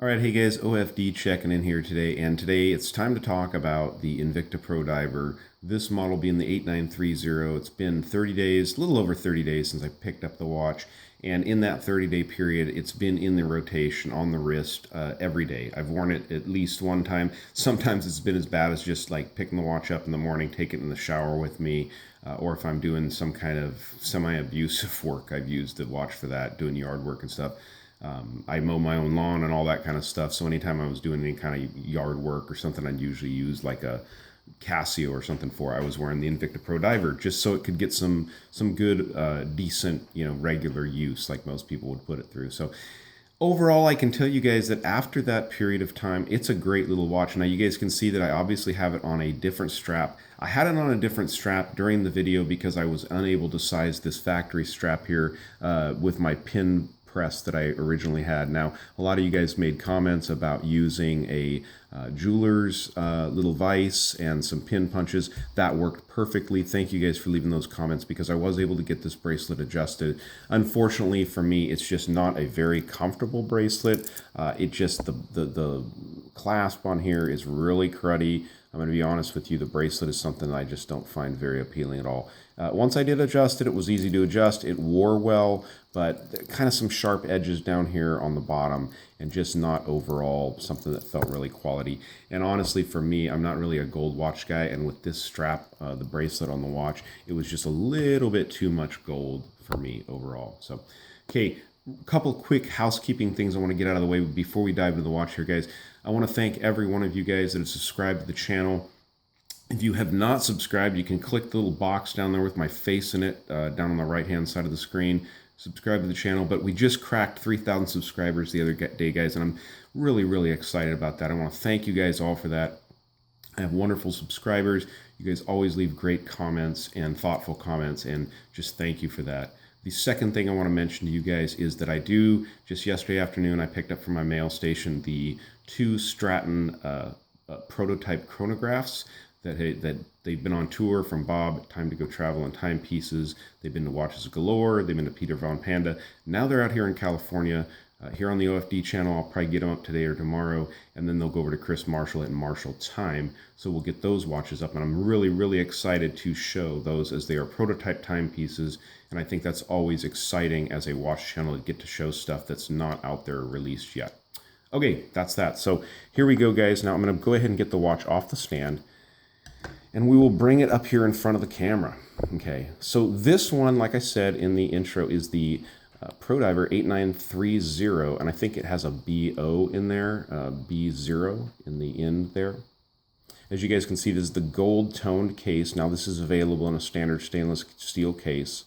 All right, hey guys, OFD checking in here today, and today it's time to talk about the INVICTA Pro-Diver, this model being the 8930. It's been 30 days, a little over 30 days since I picked up the watch, and in that 30-day period, it's been in the rotation on the wrist every day. I've worn it at least one time. Sometimes it's been as bad as just like picking the watch up in the morning, take it in the shower with me, or if I'm doing some kind of semi-abusive work, I've used the watch for that, doing yard work and stuff. I mow my own lawn and all that kind of stuff. So anytime I was doing any kind of yard work or something, I'd usually use like a Casio or something for. I was wearing the INVICTA Pro-Diver just so it could get some good, decent, regular use like most people would put it through. So overall, I can tell you guys that after that period of time, it's a great little watch. Now you guys can see that I obviously have it on a different strap. I had it on a different strap during the video because I was unable to size this factory strap here with my pin press that I originally had. Now, a lot of you guys made comments about using a jeweler's little vise and some pin punches. That worked perfectly. Thank you guys for leaving those comments because I was able to get this bracelet adjusted. Unfortunately for me, it's just not a very comfortable bracelet. It just, the clasp on here is really cruddy. I'm going to be honest with you, the bracelet is something I just don't find very appealing at all. Once I did adjust it, it was easy to adjust. It wore well, but kind of some sharp edges down here on the bottom and just not overall something that felt really quality. And honestly, for me, I'm not really a gold watch guy, and with this strap, the bracelet on the watch, it was just a little bit too much gold for me overall. So, okay, a couple quick housekeeping things I want to get out of the way before we dive into the watch here, guys. I want to thank every one of you guys that have subscribed to the channel. If you have not subscribed, you can click the little box down there with my face in it, down on the right-hand side of the screen. Subscribe to the channel. But we just cracked 3,000 subscribers the other day, guys, and I'm really, really excited about that. I want to thank you guys all for that. I have wonderful subscribers. You guys always leave great comments and thoughtful comments, and just thank you for that. The second thing I want to mention to you guys is that just yesterday afternoon, I picked up from my mail station the two Stratton prototype chronographs that they've been on tour from Bob, Time to Go Travel, and Timepieces. They've been to Watches Galore. They've been to Peter Von Panda. Now they're out here in California. Here on the OFD channel, I'll probably get them up today or tomorrow, and then they'll go over to Chris Marshall at Marshall Time. So we'll get those watches up, and I'm really, really excited to show those as they are prototype timepieces, and I think that's always exciting as a watch channel to get to show stuff that's not out there released yet. Okay, that's that. So here we go, guys. Now I'm going to go ahead and get the watch off the stand, and we will bring it up here in front of the camera. Okay, so this one, like I said in the intro, is the Pro-Diver 8930, and I think it has a BO in there, B0 in the end there. As you guys can see, this is the gold toned case. Now this is available in a standard stainless steel case,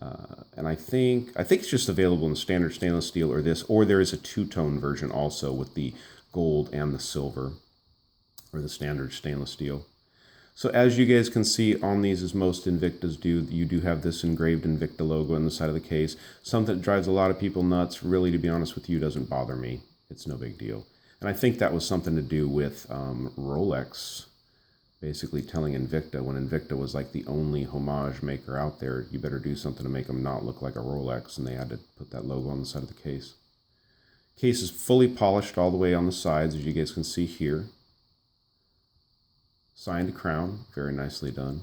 and I think it's just available in standard stainless steel or there is a two-tone version also with the gold and the silver, or the standard stainless steel. So as you guys can see on these, as most Invictas do, you do have this engraved Invicta logo on the side of the case. Something that drives a lot of people nuts. Really, to be honest with you, doesn't bother me. It's no big deal. And I think that was something to do with Rolex basically telling Invicta, when Invicta was like the only homage maker out there, you better do something to make them not look like a Rolex, and they had to put that logo on the side of the case. Case is fully polished all the way on the sides, as you guys can see here. Signed crown, very nicely done.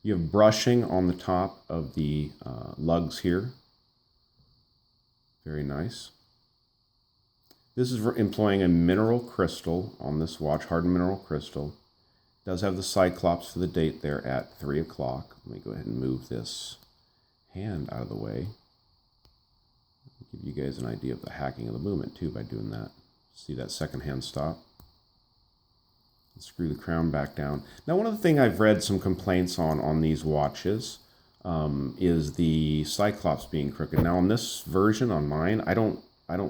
You have brushing on the top of the lugs here. Very nice. This is employing a mineral crystal on this watch, hardened mineral crystal. It does have the Cyclops for the date there at 3 o'clock. Let me go ahead and move this hand out of the way. Give you guys an idea of the hacking of the movement too by doing that. See that second hand stop? Screw the crown back down. Now, one of the things I've read some complaints on these watches is the Cyclops being crooked. Now, on this version, on mine, I don't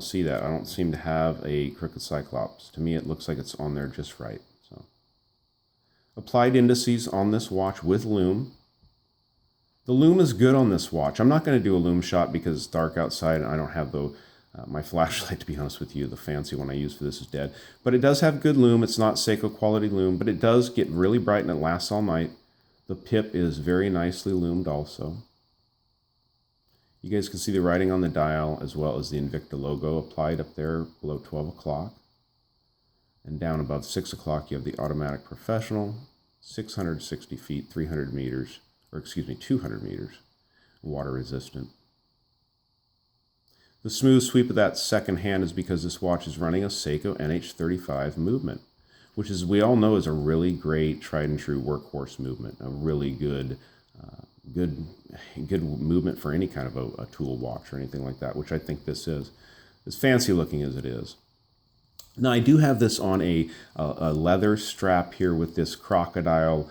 see that. I don't seem to have a crooked Cyclops. To me, it looks like it's on there just right. So, applied indices on this watch with lume. The lume is good on this watch. I'm not going to do a lume shot because it's dark outside and I don't have my flashlight, to be honest with you. The fancy one I use for this is dead. But it does have good lume. It's not Seiko quality lume, but it does get really bright and it lasts all night. The pip is very nicely lumed also. You guys can see the writing on the dial as well as the Invicta logo applied up there below 12 o'clock. And down above 6 o'clock, you have the automatic professional, 660 feet, 300 meters, or excuse me, 200 meters, water resistant. The smooth sweep of that second hand is because this watch is running a Seiko NH35 movement, which, as we all know, is a really great tried and true workhorse movement, a really good movement for any kind of a tool watch or anything like that, which I think this is, as fancy looking as it is. Now, I do have this on a leather strap here with this crocodile,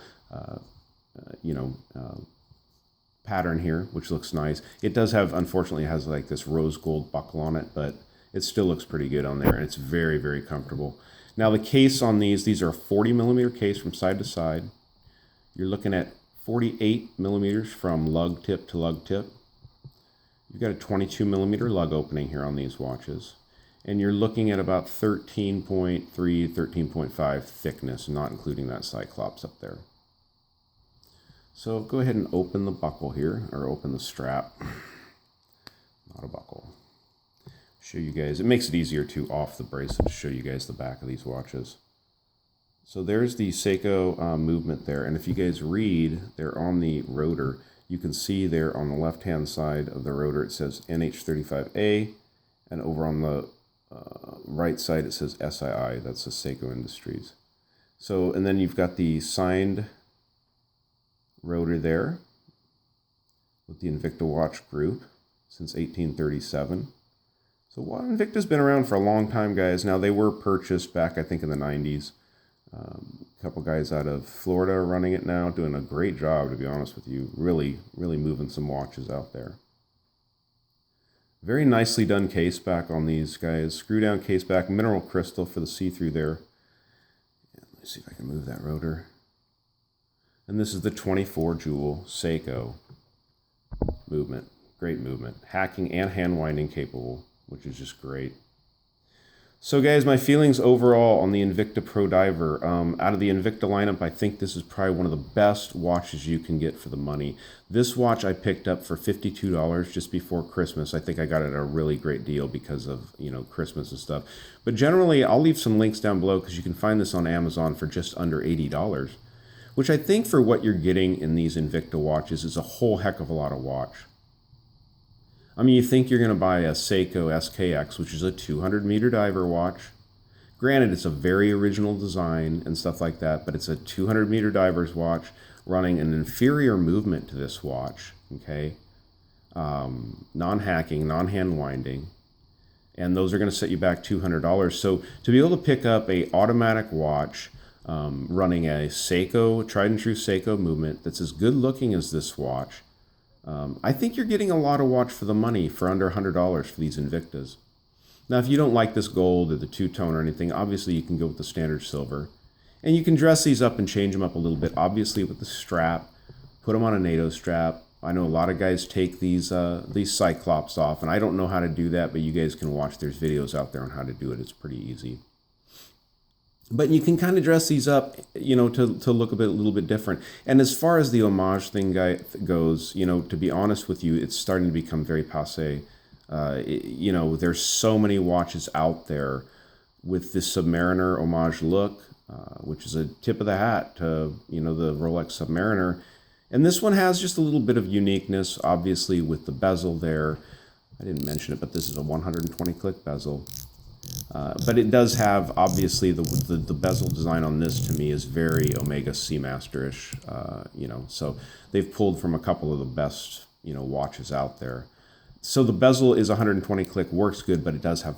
pattern here, which looks nice. It does have, unfortunately, it has like this rose gold buckle on it, but it still looks pretty good on there, and it's very, very comfortable. Now, the case on these are a 40 millimeter case from side to side. You're looking at 48 millimeters from lug tip to lug tip. You've got a 22 millimeter lug opening here on these watches. And you're looking at about 13.3, 13.5 thickness, not including that Cyclops up there. So go ahead and open the buckle here, or open the strap. Not a buckle. Show you guys, it makes it easier to off the bracelet to show you guys the back of these watches. So there's the Seiko movement there, and if you guys read there on the rotor, you can see there on the left-hand side of the rotor it says NH35A, and over on the right side it says SII, that's the Seiko Industries. So, and then you've got the signed rotor there with the Invicta Watch Group since 1837. So Invicta's been around for a long time, guys. Now, they were purchased back, I think, in the 90s. A couple guys out of Florida are running it now, doing a great job, to be honest with you. Really, really moving some watches out there. Very nicely done case back on these guys. Screw down case back, mineral crystal for the see-through there. Let me see if I can move that rotor. And this is the 24 jewel Seiko movement. Great movement. Hacking and hand winding capable, which is just great. So guys, my feelings overall on the INVICTA Pro-Diver. Out of the INVICTA lineup, I think this is probably one of the best watches you can get for the money. This watch I picked up for $52 just before Christmas. I think I got it at a really great deal because of, Christmas and stuff. But generally, I'll leave some links down below because you can find this on Amazon for just under $80, which I think for what you're getting in these INVICTA watches is a whole heck of a lot of watch. I mean, you think you're going to buy a Seiko SKX, which is a 200-meter diver watch. Granted, it's a very original design and stuff like that, but it's a 200-meter diver's watch running an inferior movement to this watch, okay? Non-hacking, non-hand winding, and those are going to set you back $200. So to be able to pick up a automatic watch running a Seiko, tried and true Seiko movement that's as good looking as this watch, I think you're getting a lot of watch for the money for under $100 for these Invictas. Now, if you don't like this gold or the two-tone or anything, obviously you can go with the standard silver. And you can dress these up and change them up a little bit, obviously with the strap. Put them on a NATO strap. I know a lot of guys take these Cyclops off, and I don't know how to do that, but you guys can watch. There's videos out there on how to do it. It's pretty easy. But you can kind of dress these up, to look a little bit different. And as far as the homage thing goes, to be honest with you, it's starting to become very passé. There's so many watches out there with this Submariner homage look, which is a tip of the hat to, the Rolex Submariner. And this one has just a little bit of uniqueness, obviously, with the bezel there. I didn't mention it, but this is a 120-click bezel. But it does have, obviously, the bezel design on this, to me, is very Omega Seamaster-ish, so they've pulled from a couple of the best, watches out there. So the bezel is 120-click, works good, but it does have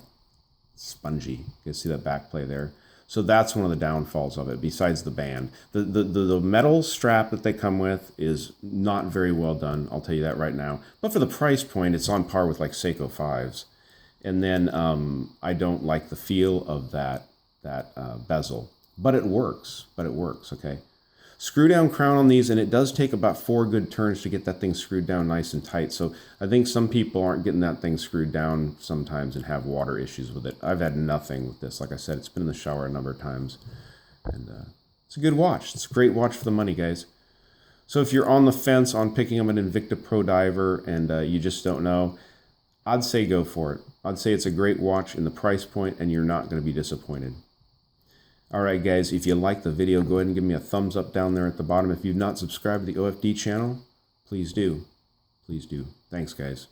spongy. You can see that back play there. So that's one of the downfalls of it, besides the band. The metal strap that they come with is not very well done, I'll tell you that right now. But for the price point, it's on par with, like, Seiko 5s. And then I don't like the feel of that bezel, but it works, okay? Screw down crown on these, and it does take about 4 good turns to get that thing screwed down nice and tight. So I think some people aren't getting that thing screwed down sometimes and have water issues with it. I've had nothing with this. Like I said, it's been in the shower a number of times. And it's a good watch. It's a great watch for the money, guys. So if you're on the fence on picking up an INVICTA Pro-Diver and you just don't know, I'd say go for it. I'd say it's a great watch in the price point and you're not going to be disappointed. Alright guys, if you like the video, go ahead and give me a thumbs up down there at the bottom. If you've not subscribed to the OFD channel, please do. Please do. Thanks guys.